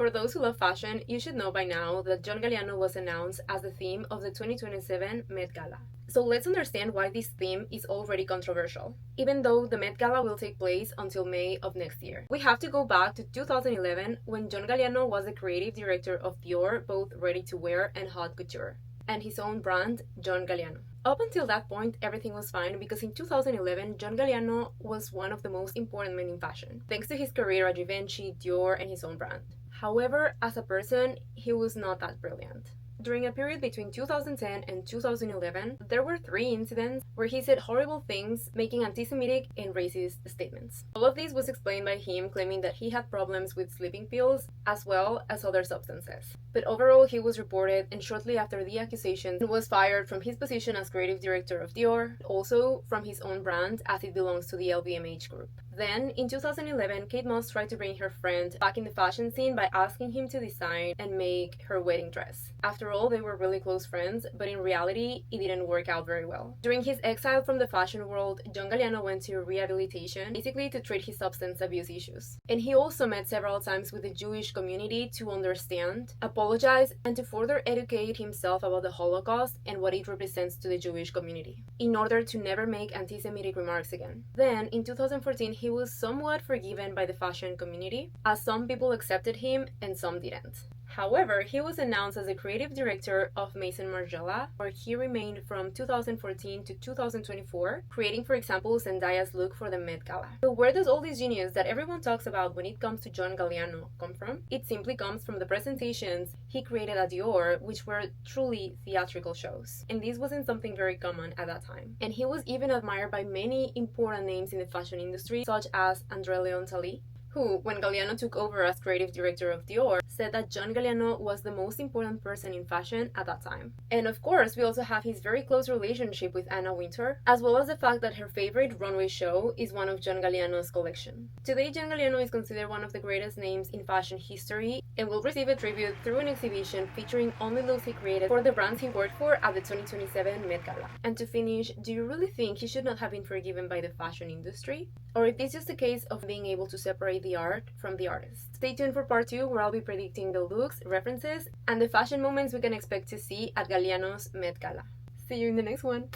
For those who love fashion, you should know by now that John Galliano was announced as the theme of the 2027 Met Gala. So let's understand why this theme is already controversial, even though the Met Gala will take place until May of next year. We have to go back to 2011 when John Galliano was the creative director of Dior, both ready-to-wear and haute couture, and his own brand, John Galliano. Up until that point, everything was fine because in 2011, John Galliano was one of the most important men in fashion, thanks to his career at Givenchy, Dior, and his own brand. However, as a person, he was not that brilliant. During a period between 2010 and 2011, there were 3 incidents where he said horrible things, making anti-Semitic and racist statements. All of this was explained by him claiming that he had problems with sleeping pills as well as other substances. But overall, he was reported, and shortly after the accusation, was fired from his position as creative director of Dior, also from his own brand as it belongs to the LVMH group. Then, in 2011, Kate Moss tried to bring her friend back in the fashion scene by asking him to design and make her wedding dress. After all, they were really close friends, but in reality, it didn't work out very well. During his exile from the fashion world, John Galliano went to rehabilitation, basically to treat his substance abuse issues. And he also met several times with the Jewish community to understand, apologize, and to further educate himself about the Holocaust and what it represents to the Jewish community, in order to never make anti-Semitic remarks again. Then, in 2014, he was somewhat forgiven by the fashion community, as some people accepted him and some didn't. However, he was announced as the creative director of Maison Margiela, where he remained from 2014 to 2024, creating, for example, Zendaya's look for the Met Gala. So where does all this genius that everyone talks about when it comes to John Galliano come from? It simply comes from the presentations he created at Dior, which were truly theatrical shows. And this wasn't something very common at that time. And he was even admired by many important names in the fashion industry, such as André Leon Talley, who, when Galliano took over as creative director of Dior, said that John Galliano was the most important person in fashion at that time. And of course, we also have his very close relationship with Anna Wintour, as well as the fact that her favorite runway show is one of John Galliano's collection. Today, John Galliano is considered one of the greatest names in fashion history and will receive a tribute through an exhibition featuring only looks he created for the brands he worked for at the 2027 Met Gala. And to finish, do you really think he should not have been forgiven by the fashion industry? Or if this is just a case of being able to separate the art from the artist? Stay tuned for part 2, where I'll be predicting the looks, references, and the fashion moments we can expect to see at Galliano's Met Gala. See you in the next one!